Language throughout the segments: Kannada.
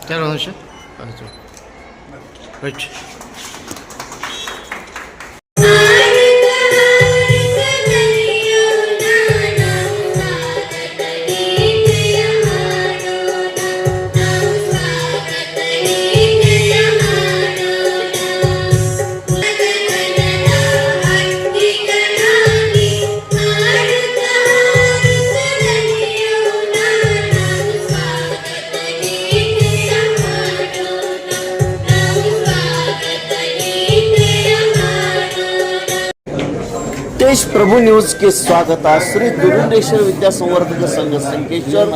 क्या रहा है? अच्छा देश प्रभु न्यूज के स्वागत। श्री दुरुंडेश्वर विद्यासंवर्धक संघ संकेश्वर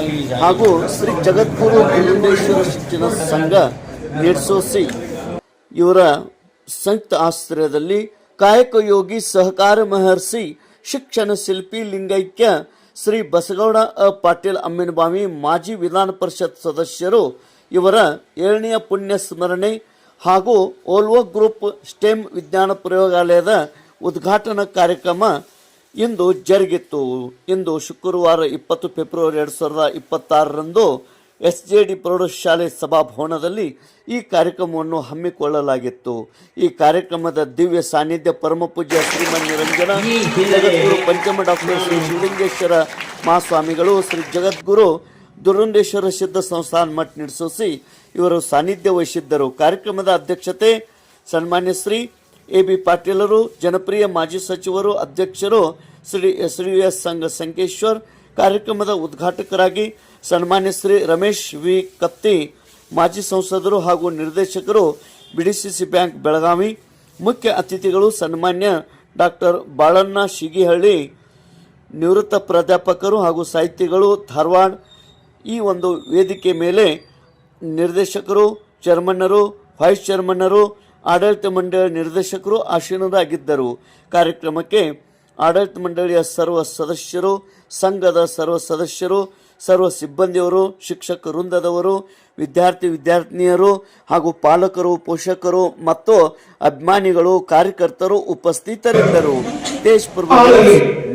ಹಾಗೂ ಶ್ರೀ ಜಗದ್ಗುರು ದುರುಂಡೇಶ್ವರ ಶಿಕ್ಷಣ ಸಂಘ ನಿರ್ಸೋಸಿ ಇವರ ಸಂಯುಕ್ತ ಆಶ್ರಯದಲ್ಲಿ ಕಾಯಕ ಯೋಗಿ ಸಹಕಾರ ಮಹರ್ಷಿ ಶಿಕ್ಷಣ ಶಿಲ್ಪಿ ಲಿಂಗೈಕ್ಯ ಶ್ರೀ ಬಸಗೌಡ ಪಾಟೀಲ್ ಅಮ್ಮಿನಬಾವಿ ಮಾಜಿ ವಿಧಾನ ಪರಿಷತ್ ಸದಸ್ಯರು ಇವರ 7ನೇ ಪುಣ್ಯ ಸ್ಮರಣೆ ಹಾಗೂ ಓಲ್ವೋ ಗ್ರೂಪ್ ಸ್ಟೆಮ್ ವಿಜ್ಞಾನ ಪ್ರಯೋಗಾಲಯದ ಉದ್ಘಾಟನಾ ಕಾರ್ಯಕ್ರಮ ಇಂದು ಜರುಗಿತು. ಇಂದು ಶುಕ್ರವಾರ 20 ಫೆಬ್ರವರಿ 2026ರಂದು SJD ಪ್ರೌಢಶಾಲೆ ಸಭಾಭವನದಲ್ಲಿ ಈ ಕಾರ್ಯಕ್ರಮವನ್ನು ಹಮ್ಮಿಕೊಳ್ಳಲಾಗಿತ್ತು. ಈ ಕಾರ್ಯಕ್ರಮದ ದಿವ್ಯ ಸಾನ್ನಿಧ್ಯ ಪರಮ ಪೂಜ್ಯ ಶ್ರೀಮನ್ ನಿರಂಜನ ಜಗದ್ಗುರು ಪಂಚಮ ಡಾಕ್ಟರ್ ಶ್ರೀ ಶಿವಲಿಂಗೇಶ್ವರ ಮಹಾಸ್ವಾಮಿಗಳು, ಶ್ರೀ ಜಗದ್ಗುರು ದುರುಂಡೇಶ್ವರ ಸಿದ್ಧ ಸಂಸ್ಥಾನ ಮಠ ನಿರ್ಸೋಸಿ ಇವರು ಸಾನ್ನಿಧ್ಯ ವಹಿಸಿದ್ದರು. ಕಾರ್ಯಕ್ರಮದ ಅಧ್ಯಕ್ಷತೆ ಸನ್ಮಾನ್ಯ ಶ್ರೀ AB ಪಾಟೀಲರು, ಜನಪ್ರಿಯ ಮಾಜಿ ಸಚಿವರು, ಅಧ್ಯಕ್ಷರು ಶ್ರೀ SUS ಸಂಘ ಸಂಕೇಶ್ವರ್. ಕಾರ್ಯಕ್ರಮದ ಉದ್ಘಾಟಕರಾಗಿ ಸನ್ಮಾನ್ಯ ಶ್ರೀ ರಮೇಶ್ ವಿ ಕತ್ತಿ, ಮಾಜಿ ಸಂಸದರು ಹಾಗೂ ನಿರ್ದೇಶಕರು, BDCC ಬ್ಯಾಂಕ್ ಬೆಳಗಾವಿ. ಮುಖ್ಯ ಅತಿಥಿಗಳು ಸನ್ಮಾನ್ಯ ಡಾಕ್ಟರ್ ಬಾಳಣ್ಣ ಶಿಗಿಹಳ್ಳಿ, ನಿವೃತ್ತ ಪ್ರಾಧ್ಯಾಪಕರು ಹಾಗೂ ಸಾಹಿತಿಗಳು, ಧಾರವಾಡ. ಈ ಒಂದು ವೇದಿಕೆ ಮೇಲೆ ನಿರ್ದೇಶಕರು, ಚೇರ್ಮನ್ನರು, ವೈಸ್ ಚೇರ್ಮನ್ನರು, ಆಡಳಿತ ಮಂಡಳಿ ನಿರ್ದೇಶಕರು ಆಸೀನರಾಗಿದ್ದರು. ಕಾರ್ಯಕ್ರಮಕ್ಕೆ ಆಡಳಿತ ಮಂಡಳಿಯ ಸರ್ವ ಸದಸ್ಯರು, ಸಂಘದ ಸರ್ವ ಸದಸ್ಯರು, ಸರ್ವ ಸಿಬ್ಬಂದಿಯವರು, ಶಿಕ್ಷಕ ವೃಂದದವರು, ವಿದ್ಯಾರ್ಥಿನಿಯರು ಹಾಗೂ ಪಾಲಕರು, ಪೋಷಕರು ಮತ್ತು ಅಭಿಮಾನಿಗಳು, ಕಾರ್ಯಕರ್ತರು ಉಪಸ್ಥಿತರಿದ್ದರು. ದೇಶ ಪ್ರಭು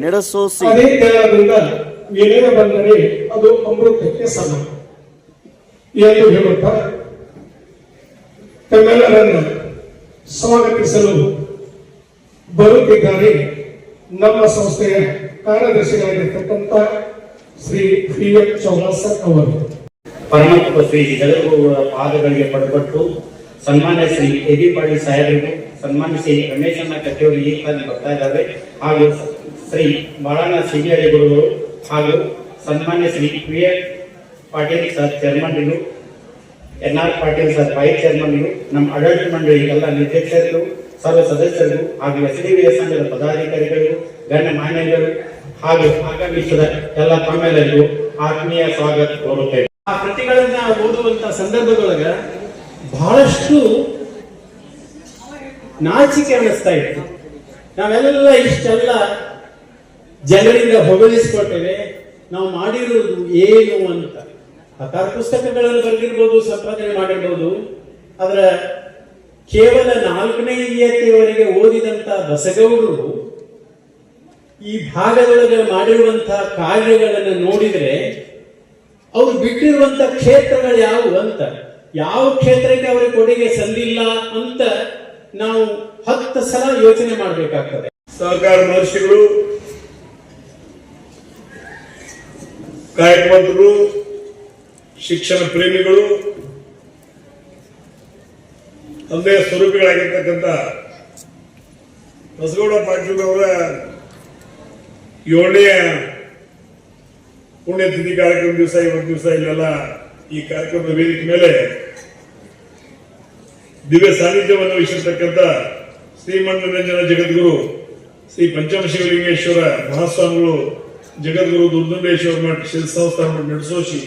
ನಡೆಸೋಸಿ ಅದು ಅಮೃತಕ್ಕೆ ಸಮ ಎಂದು ಹೇಳುತ್ತಾ ತಮ್ಮೆಲ್ಲರನ್ನು ಸ್ವಾಗತಿಸಲು ಬರುತ್ತಿದ್ದಾರೆ ನಮ್ಮ ಸಂಸ್ಥೆಯ ಕಾರ್ಯದರ್ಶಿಗಳಾಗಿರ್ತಕ್ಕಂಥ ಶ್ರೀ PM ಚೌಲಾಸರ್ ಅವರು. ಪರಮಪೂಜ್ಯ ಶ್ರೀ ಜಗದ್ಗುರುಗಳ ಪಾದಗಳಿಗೆ ಪಡೆಪಟ್ಟು ಸನ್ಮಾನ್ಯ ಶ್ರೀ AB ಪಾಟೀಲ್ ಸಾಹೇಬರಿಗೂ, ಸನ್ಮಾನ್ಯ ಶ್ರೀ ರಮೇಶಣ್ಣ ಕಟ್ಟಿಯವರಿಗೆ ಈ ಕಾಲ ಬರ್ತಾ ಇದ್ದಾರೆ, ಹಾಗೂ ಶ್ರೀ ಬಾಳಣ್ಣ ಶಿಗಿಹಳ್ಳಿ ಗುರುಗಳು ಹಾಗೂ ಸನ್ಮಾನ್ಯ ಶ್ರೀ PA ಪಾಟೀಲ್ ಸರ್ ಚೇರ್ಮನ್ಗಳು, NR ಪಾಟೀಲ್ ಸರ್ ವೈಸ್ ಚೇರ್ಮನ್ಗಳು, ನಮ್ಮ ಆಡಳಿತ ಮಂಡಳಿ ಎಲ್ಲ ನಿರ್ದೇಶಕರು, ಸರ್ವ ಸದಸ್ಯರು ಹಾಗೂ SDV ಸಂಘದ ಪದಾಧಿಕಾರಿಗಳು, ಗಣ್ಯ ಮಾನ್ಯಗಳು ಹಾಗೂ ಆಗಮಿಸಿದ ಎಲ್ಲ ತಮ್ಮೆಲ್ಲರಿಗೂ ಆತ್ಮೀಯ ಸ್ವಾಗತ ಕೋರುತ್ತೇವೆ. ಆ ಕೃತಿಗಳನ್ನ ಓದುವಂತ ಸಂದರ್ಭದೊಳಗ ಬಹಳಷ್ಟು ನಾಚಿಕೆ ಅನ್ನಿಸ್ತಾ ಇತ್ತು. ನಾವೆಲ್ಲ ಇಷ್ಟೆಲ್ಲ ಜನರಿಂದ ಹೊಗಳಿಸಿಕೊಟ್ಟೇವೆ, ನಾವು ಮಾಡಿರುವುದು ಏನು ಅಂತ. ಹತ್ತಾರು ಪುಸ್ತಕಗಳನ್ನು ಬರೆದಿರ್ಬೋದು, ಸಂಪಾದನೆ ಮಾಡಿರ್ಬೋದು, ಅದರ ಕೇವಲ 4ನೇ ಇಯತ್ತೆಯವರೆಗೆ ಓದಿದಂತ ಬಸಗೌಡರು ಈ ಭಾಗದೊಳಗೆ ಮಾಡಿರುವಂತಹ ಕಾರ್ಯಗಳನ್ನು ನೋಡಿದ್ರೆ ಅವರು ಬಿಟ್ಟಿರುವಂತ ಕ್ಷೇತ್ರಗಳು ಯಾವುವು ಅಂತ, ಯಾವ ಕ್ಷೇತ್ರಕ್ಕೆ ಅವರ ಕೊಡುಗೆ ಸಂದಿಲ್ಲ ಅಂತ ನಾವು 10 ಸಲ ಯೋಚನೆ ಮಾಡಬೇಕಾಗ್ತದೆ. ಸಹಕಾರ ಮಹರ್ಷಿಗಳು, ಕಾಯಕವಂತರು, ಶಿಕ್ಷಣ ಪ್ರೇಮಿಗಳು, ತಂದೆಯ ಸ್ವರೂಪಿಗಳಾಗಿರ್ತಕ್ಕಂಥ ಬಸಗೌಡ ಪಾಟೀಲ್ ಅವರ 7ನೇ ಪುಣ್ಯತಿಥಿ ಕಾರ್ಯಕ್ರಮ ದಿವಸ, ಇವತ್ತು ದಿವಸ ಇಲ್ಲೆಲ್ಲ ಈ ಕಾರ್ಯಕ್ರಮದ ವೇದಿಕೆ ಮೇಲೆ ದಿವ್ಯ ಸಾನ್ನಿಧ್ಯವನ್ನು ವಹಿಸಿರ್ತಕ್ಕಂಥ ಶ್ರೀಮಂಡರಂಜನ ಜಗದ್ಗುರು ಶ್ರೀ ಪಂಚಮ ಶಿವಲಿಂಗೇಶ್ವರ ಮಹಾಸ್ವಾಮಿಗಳು, ಜಗದ್ಗುರು ದುರ್ದುಂಡೇಶ್ವರ ಮಠ ಶಿಲ್ ಸಂಸ್ಥಾನ ನಡೆಸೋಶಿ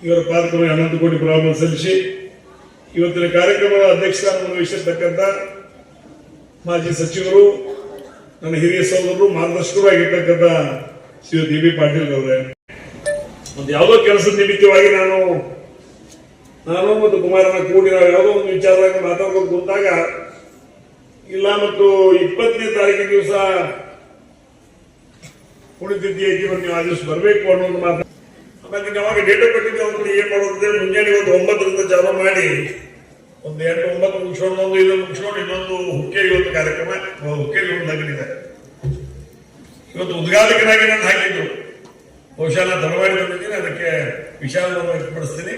ಇವರ ಪಾದಕ್ಕೆ ಅನಂತ ಕೋಟಿ ಪ್ರಣಾಮ ಸಲ್ಲಿಸಿ ಇವತ್ತಿನ ಕಾರ್ಯಕ್ರಮದ ಅಧ್ಯಕ್ಷಸ್ಥಾನವನ್ನು ವಹಿಸಿರ್ತಕ್ಕಂಥ ಮಾಜಿ ಸಚಿವರು, ನನ್ನ ಹಿರಿಯ ಸಹೋದರರು, ಮಾರ್ಗದರ್ಶಕರು ಆಗಿರ್ತಕ್ಕಂಥ ಶ್ರೀ ಡಿ.ಬಿ. ಪಾಟೀಲ್ ಅವರೇ, ಒಂದು ಯಾವುದೋ ಕೆಲಸದ ನಿಮಿತ್ತವಾಗಿ ನಾನು ಮತ್ತು ಕುಮಾರನ ಕೂಡಿ ನಾವು ಯಾವುದೋ ಒಂದು ವಿಚಾರವಾಗಿ ಮಾತಾಡ್ಕೊಂಡು ಕೂತಾಗ ಇಲ್ಲ ಮತ್ತು 20ನೇ ತಾರೀಕಿನ ದಿವಸ ಪುಣ್ಯತಿಥಿ ಐತಿ, ನೀವು ಆ ದಿವಸ ಬರಬೇಕು ಅನ್ನೋದು ಮಾತು. ಆಮೇಲೆ ಯಾವಾಗ ಡೇಟ್ ಕೊಟ್ಟಿದ್ದೆ ಅವ್ರನ್ನ ಏನ್ ಮಾಡೋದ್ರೆ ಮುಂಜಾನೆ ಒಂದು 9ರಿಂದ ಚಾಲೂ ಮಾಡಿ ಒಂದು 8-9 ಮುಗಿಸ್ಕೊಂಡು ಇದನ್ನು ಮುಗಿಸ್ಕೊಂಡು ಇನ್ನೊಂದು ಹುಕ್ಕೇರಿ ಒಂದು ಕಾರ್ಯಕ್ರಮ, ಹುಕ್ಕೇರಿ ಒಂದು ಲಗ್ನ ಇದೆ. ಇವತ್ತು ಉದ್ಘಾಟಕನಾಗಿ ನಾನು ಹಾಕಿದ್ರು. ಬಹುಶಃ ನಾನು ಧನವಾಡಿ ಬಂದಿದ್ದೀನಿ, ಅದಕ್ಕೆ ವಿಷಯವನ್ನು ವ್ಯಕ್ತಪಡಿಸ್ತೀನಿ.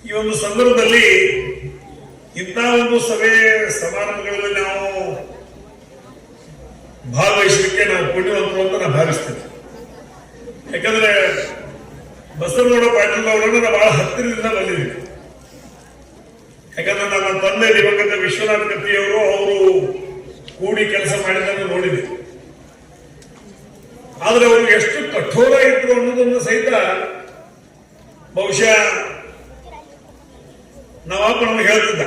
ಈ ಒಂದು ಸಂದರ್ಭದಲ್ಲಿ ಇಂಥ ಒಂದು ಸಭೆ ಸಮಾರಂಭಗಳಲ್ಲಿ ನಾವು ಭಾಗವಹಿಸಲಿಕ್ಕೆ ನಾವು ಪುಣ್ಯವಂತರು ಅಂತ ನಾನು ಭಾವಿಸ್ತೇನೆ. ಯಾಕಂದ್ರೆ ಬಸವನಗೌಡ ಪಾಟೀಲ್ ಅವರನ್ನು ನಾವು ಬಹಳ ಹತ್ತಿರದಿಂದ ಬಂದಿದ್ದೀವಿ. ಯಾಕಂದ್ರೆ ನನ್ನ ತಂದೆ ದಿವಂಗತ ವಿಶ್ವನಾಥ ಕತ್ತಿಯವರು ಅವರು ಕೂಡಿ ಕೆಲಸ ಮಾಡಿದ್ದನ್ನು ನೋಡಿದ್ವಿ. ಆದ್ರೆ ಅವರು ಎಷ್ಟು ಕಠೋರ ಇದ್ರು ಅನ್ನೋದನ್ನು ಸಹಿತ ಬಹುಶಃ ನಾವಪ್ಪ ನಮ್ಗೆ ಹೇಳ್ತಿದ್ದ.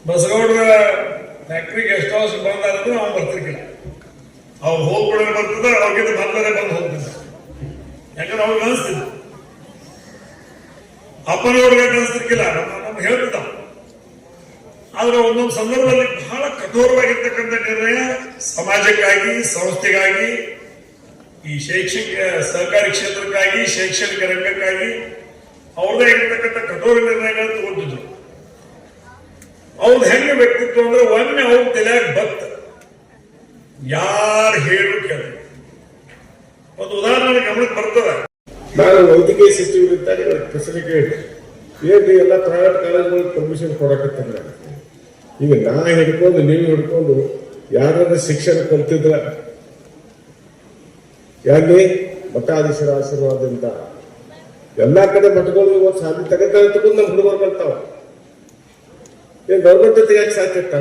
ಬಸಗೌಡರ ಫ್ಯಾಕ್ಟ್ರಿ ಗೆಸ್ಟ್ ಹೌಸ್ ಬಂದಾರಂದ್ರೆ ಅವ್ನು ಬರ್ತಿರ್ಕಿಲ್ಲ, ಅವ್ರು ಹೋಗ್ಬಿಡೋದು ಬರ್ತದ, ಅವ್ರಿಗಿಂತ ಬಂದರೆ ಬಂದು ಹೋಗ್ತಿದ್ದ. ಯಾಕಂದ್ರೆ ಅವ್ರಿಗೆ ಅನಿಸ್ತಿದ್ದ, ಅಪ್ಪನವ್ರಿಗೆ ಅನಿಸ್ತಿರ್ಕಿಲ್ಲ, ನಮ್ಗೆ ಹೇಳ್ತಿದ್ದ. ಆದ್ರೆ ಒಂದೊಂದು ಸಂದರ್ಭದಲ್ಲಿ ಬಹಳ ಕಠೋರವಾಗಿರ್ತಕ್ಕಂಥ ನಿರ್ಣಯ ಸಮಾಜಕ್ಕಾಗಿ, ಸಂಸ್ಥೆಗಾಗಿ, ಈ ಶೈಕ್ಷಣಿಕ ಸಹಕಾರಿ ಕ್ಷೇತ್ರಕ್ಕಾಗಿ, ಶೈಕ್ಷಣಿಕ ರಂಗಕ್ಕಾಗಿ ಅವ್ರದೇ ಆಗಿರ್ತಕ್ಕಂಥ ಕಠೋರ ನಿರ್ಣಯಗಳನ್ನು ತಗೊಂಡಿದ್ರು. ಅವ್ರದ್ದು ಹೆಂಗೆ ವ್ಯಕ್ತಿತ್ವ ಅಂದ್ರೆ ಒಮ್ಮೆ ಅವ್ರ ತಲೆಯಾಗ ಬತ್ತ ಯಾರು ಹೇಳು ಕೇಳ. ಒಂದು ಉದಾಹರಣೆ ಗಮನಕ್ಕೆ ಬರ್ತದ. ನಾನು ವೈದ್ಯಕೀಯ ಸಚಿವರಿದ್ದಾಗ ಪ್ರಶ್ನೆ ಕೇಳಿ ಏನ್ರಿ ಎಲ್ಲ ಪ್ರೈವೇಟ್ ಕಾಲೇಜ್ಗಳಿಗೆ ಪರ್ಮಿಷನ್ ಕೊಡಕತ್ತಂದ್ರೆ, ಈಗ ನಾ ಹಿಡ್ಕೊಂಡು ನೀವು ಹಿಡ್ಕೊಂಡು ಯಾರಾದ್ರೂ ಶಿಕ್ಷಣ ಕಲ್ತಿದ್ರ ಯಾಕೆ ಮಠಾಧೀಶರ ಆಶೀರ್ವಾದದಿಂದ ಎಲ್ಲಾ ಕಡೆ ಮಠಗಳು ಇವತ್ತು ಸಾಧನೆ ತಗೊಂಡು ನಮ್ಮ ಹುಡುಗರು ಬರ್ತಾವ. ಏನ್ ಗೌರ್ಮೆಂಟ್ ಜೊತೆಗೆ ಯಾಕೆ ಸಾಕಿತ್ತ?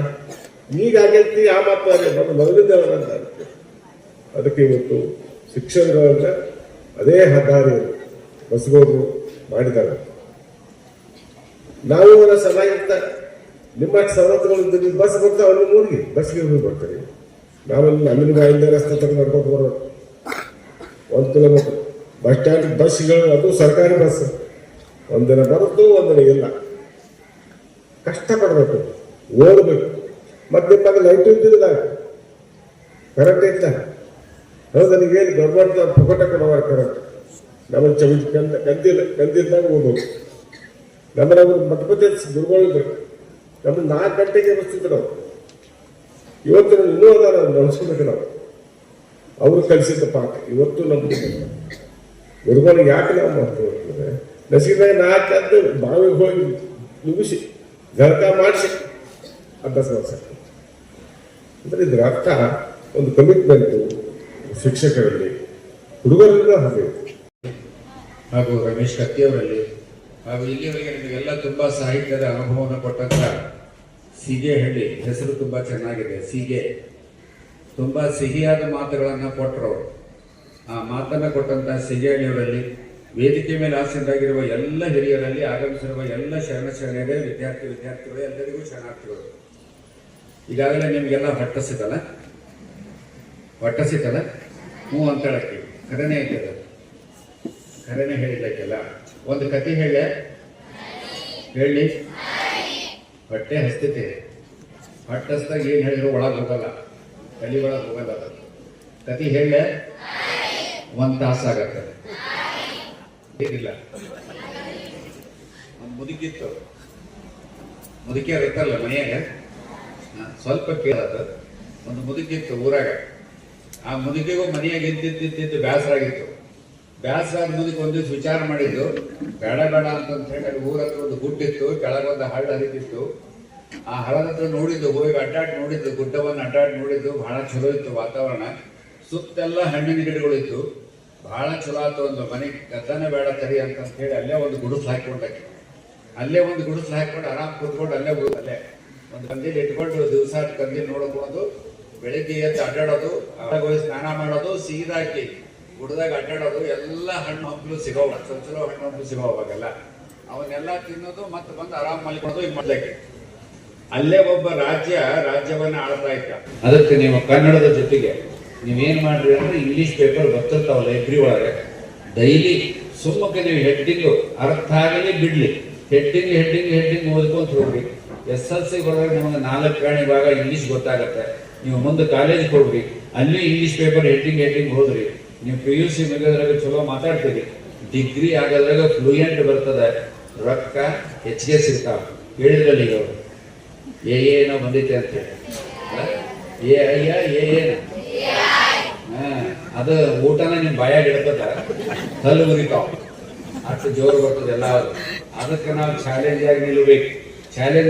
ಈಗ ಆಗೈತಿ ಆ ಮಾತು ಮೊದಲಿಂದ ಅದಕ್ಕೆ ಇವತ್ತು ಶಿಕ್ಷಣಗಳನ್ನ ಅದೇ ಹದಾರಿ ಬಸ್ಗೌಡರು ಮಾಡಿದ್ದಾರೆ. ನಾವು ಚೆನ್ನಾಗಿರ್ತ ನಿಮ್ಮ ಸವಲತ್ತುಗಳು ಬಸ್ ಬರ್ತಾವ, ಅಲ್ಲಿ ಊರಿಗೆ ಬಸ್ಗೆ ಹೋಗಿ ಬರ್ತಾರೆ. ನಾವೆಲ್ಲ ನಮ್ಮಿನ ಬಾಯಿಂದ ರಸ್ತೆ ತಗೊಂಡು ನಡ್ಕೊಂಡು ಬರೋದು 1 ಕಿಲೋಮೀಟರ್. ಬಸ್ ಸ್ಟ್ಯಾಂಡ್ ಬಸ್ಗಳು, ಅದು ಸರ್ಕಾರಿ ಬಸ್, ಒಂದಿನ ಬರುತ್ತೋ ಒಂದಿನ ಇಲ್ಲ. ಕಷ್ಟಪಡ್ಬೇಕು, ಓದಬೇಕು. ಮತ್ತೆ ನಿಮಗೆ ಲೈಟ್ ಇದ್ದಿಲ್ಲ, ಕರೆಕ್ಟ್ ಇತ್ತ ಹೌದು. ನನಗೇನು ಗೌರ್ಮೆಂಟ್ ಪುಕಟ ಕೊಡುವ ಕರೆಕ್ಟ್. ನಮಗೆ ಕಂದಿದ್ದಾಗ ಓದೋದು. ನಮ್ಮನ್ನ ಮಠಪತಿ ಗುರುಗಳಿದ್ರು, ನಮ್ಮನ್ನು 4 ಗಂಟೆಗೆ ಬರ್ತಿದ್ರು ನಾವು. ಇವತ್ತು ಇನ್ನೂ ಅದಾರ ನಡೆಸ್ಕೊಬೇಕು ನಾವು. ಅವರು ಕಲಿಸಿದ್ದ ಪಾಠ ಇವತ್ತು ನಮ್ಗೆ ಗುರುಗಳಿಗೆ ಯಾಕೆ ನಾವು ಮಾಡ್ತೀವಿ? ನಸೀದಾಗ 4 ಅಂತ ಬಾವಿಗೆ ಹೋಗಿ ನುಗ್ಗಿಸಿ ಗರ್ಕ ಮಾಡಿಸಿ ಅಭ್ಯಾಸ ಮಾಡ್ಸಕ್ಕೆ. ಅಂದ್ರೆ ಇದ್ರ ಅರ್ಥ ಒಂದು ಕಮಿಟ್ಮೆಂಟು ಶಿಕ್ಷಕರಲ್ಲಿ, ಹುಡುಗರಿಂದ ಹಾಗೆ. ಹಾಗೂ ರಮೇಶ್ ಕತ್ತಿಯವರಲ್ಲಿ, ಹಾಗೂ ಇಲ್ಲಿವರೆಗೆ ನಿಮಗೆಲ್ಲ ತುಂಬಾ ಸಾಹಿತ್ಯದ ಅನುಭವವನ್ನು ಕೊಟ್ಟಂತ ಸೀಗೆಹಳ್ಳಿ ಹೆಸರು ತುಂಬಾ ಚೆನ್ನಾಗಿದೆ. ಸೀಗೆ ತುಂಬಾ ಸಿಹಿಯಾದ ಮಾತುಗಳನ್ನು ಕೊಟ್ಟರು. ಆ ಮಾತನ್ನ ಕೊಟ್ಟಂತ ಸೀಗೆಹಳ್ಳಿಯವರಲ್ಲಿ, ವೇದಿಕೆ ಮೇಲೆ ಆಸೀನರಾಗಿರುವ ಎಲ್ಲ ಹಿರಿಯರಲ್ಲಿ, ಆಗಮಿಸಿರುವ ಎಲ್ಲ ಶರಣರೇ, ವಿದ್ಯಾರ್ಥಿಗಳು ಎಲ್ಲರಿಗೂ ಶರಣಾರ್ಥಿಗಳು. ಈಗಾಗಲೇ ನಿಮಗೆಲ್ಲ ಹೊಟ್ಟಸಿತಲ್ಲ ಹ್ಞೂ ಅಂತ ಹೇಳಕ್ಕೆ ಕರೆನೇ ಐತದ, ಕರೆನೇ ಹೇಳಿದ್ದಕ್ಕೆಲ್ಲ ಒಂದು ಕತೆ ಹೇಳಿ ಹೊಟ್ಟೆ ಹಸ್ತೈತೆ. ಹೊಟ್ಟೆ ಹಸ್ದಾಗ ಏನು ಹೇಳಿದ್ರು ಒಳಗೆ ಹೋಗಲ್ಲ, ತಲೆ ಒಳಗೆ ಹೋಗಲ್ಲ. ಅದು ಕತೆ ಹೇಳೆ 1 ತಾಸು ಆಗತ್ತದೆ. ಏನಿಲ್ಲ, ಒಂದು ಮುದುಕಿಯರು ಇರ್ತಾರಲ್ಲ ಮನೆಯಾಗ, ಸ್ವಲ್ಪ ಕೇಳದ ಒಂದು ಮುದುಕಿತ್ತು ಊರಾಗ. ಆ ಮುದುಕಿಗೂ ಮನೆಯಾಗ ಇದ್ದಿದ್ದು ಬೇಸರ ಆಗಿತ್ತು. ಬೇಸರ ಆದ ಮುದುಕಿ ಒಂದು ದಿವಸ ವಿಚಾರ ಮಾಡಿದ್ದು, ಬೇಡ ಅಂತ ಹೇಳಿ ಅಲ್ಲಿ ಊರ ಹತ್ರ ಒಂದು ಗುಡ್ಡಿತ್ತು, ಕೆಳಗೊಂದು ಹಳ್ಳ ಹರಿತಿತ್ತು. ಆ ಹಳ್ಳದ ಹತ್ರ ನೋಡಿದ್ದು, ಹೋಗಿ ಅಡ್ಡಾಡಿ ನೋಡಿದ್ದು, ಗುಡ್ಡವನ್ನು ಅಡ್ಡಾಡಿ ನೋಡಿದ್ದು. ಬಹಳ ಚಲೋ ಇತ್ತು ವಾತಾವರಣ, ಸುತ್ತೆಲ್ಲ ಹಣ್ಣಿನ ಗಿಡಗಳಿತ್ತು. ಬಹಳ ಚಲೋ ಆಯ್ತು. ಒಂದು ಮನೆ ಗದ್ದನೆ ಬೇಡ ತರಿ ಅಂತ ಹೇಳಿ ಅಲ್ಲೇ ಒಂದು ಗುಡಿಸ್ಲು ಹಾಕೊಂಡಾಕಿ. ಅಲ್ಲೇ ಒಂದು ಗುಡಿಸ್ಲು ಹಾಕೊಂಡು ಆರಾಮ್ ಕೂತ್ಕೊಂಡು ಅಲ್ಲೇ ಒಂದು ಕಂದಿಲ್ ಇಟ್ಕೊಂಡು ದಿವಸ ಕಂದಿಲ್ ನೋಡ್ಕೊಂಡು ಬೆಳಿಗ್ಗೆ ಎದ್ದು ಅಡ್ಡಾಡೋದು, ಹೋಗಿ ಸ್ನಾನ ಮಾಡೋದು, ಸೀದಾಕಿ ಗುಡ್ದಾಗ ಅಡ್ಡಾಡೋದು ಎಲ್ಲ ಹಣ್ಣು ಹಂಪಲು ಸಿಗೋವ, ಚಲೋ ಹಣ್ಣು ಹಂಪಲು ಸಿಗೋವ ಅವಾಗೆಲ್ಲ. ಅವನ್ನೆಲ್ಲ ತಿನ್ನೋದು ಮತ್ತೆ ಬಂದು ಆರಾಮ್ ಮಲ್ಕೊಳ್ಳೋದು ಈ ಮೊದಲಕ್ಕೆ. ಅಲ್ಲೇ ಒಬ್ಬ ರಾಜ್ಯವನ್ನ ಆಳ್ತಾ ಇದ್ದ. ಅದಕ್ಕೆ ನೀವು ಕನ್ನಡದ ಜೊತೆಗೆ ನೀವೇನ್ ಮಾಡ್ರಿ ಅಂದ್ರೆ ಇಂಗ್ಲಿಷ್ ಪೇಪರ್ ಬರ್ತಿರ್ತಾವ ಲೈಬ್ರರಿ ಒಳಗೆ, ಡೈಲಿ ಸುಮ್ಮಕ್ಕೆ ನೀವು ಹೆಡ್ಡಿಂಗು ಅರ್ಥ ಆಗಲಿ ಬಿಡ್ಲಿ ಹೆಡ್ಡಿಂಗ್ ಓದ್ಕೊಂತ ಹೋಗ್ರಿ. SLC ಬರೋದಾಗ ನಿಮಗೆ 4 ಪ್ರಾಣಿ ಭಾಗ ಇಂಗ್ಲಿಷ್ ಗೊತ್ತಾಗತ್ತೆ. ನೀವು ಮುಂದೆ ಕಾಲೇಜ್ಗೆ ಹೋಗ್ರಿ, ಅಲ್ಲಿ ಇಂಗ್ಲಿಷ್ ಪೇಪರ್ ಹೆಡ್ಡಿಂಗ್ ಹೋದ್ರಿ. ನೀವು PUC ಮುಗಿಯೋದ್ರಾಗ ಚಲೋ ಮಾತಾಡ್ತೀರಿ, ಡಿಗ್ರಿ ಆಗೋದ್ರಾಗ ಫ್ಲೂಯೆಂಟ್ ಬರ್ತದೆ, ರೊಕ್ಕ ಹೆಚ್ಚಿಗೆ ಸಿಗ್ತಾವ. ಹೇಳಿದ್ರಲ್ಲಿ ಈಗ ಅವರು ಏನೋ ಬಂದೈತೆ ಅಂತ ಹೇಳಿ ಅದು ಊಟನ ನಿಮ್ ಬಾಯಾಗ ಇಡ್ತದ, ಕಲ್ಲು ಮುರಿತಾವ, ಅಷ್ಟು ಜೋರು ಬರ್ತದೆ ಎಲ್ಲ. ಅದಕ್ಕೆ ನಾವು ಚಾಲೆಂಜ್ ಆಗಿ ನಿಲ್ಲಬೇಕಾದ್ರೆ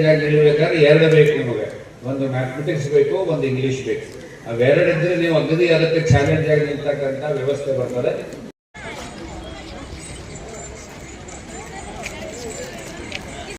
2 ಬೇಕು ನಿಮಗೆ. ಒಂದು ಮ್ಯಾಥಮೆಟಿಕ್ಸ್ ಬೇಕು, ಒಂದು ಇಂಗ್ಲಿಷ್ ಬೇಕು. ಅವೆರಡಿದ್ರೆ ನೀವು ಅಗದಿ ಅದಕ್ಕೆ ಚಾಲೆಂಜ್ ಆಗಿ ನಿಲ್ತಕ್ಕಂಥ ವ್ಯವಸ್ಥೆ ಬರ್ತದೆ.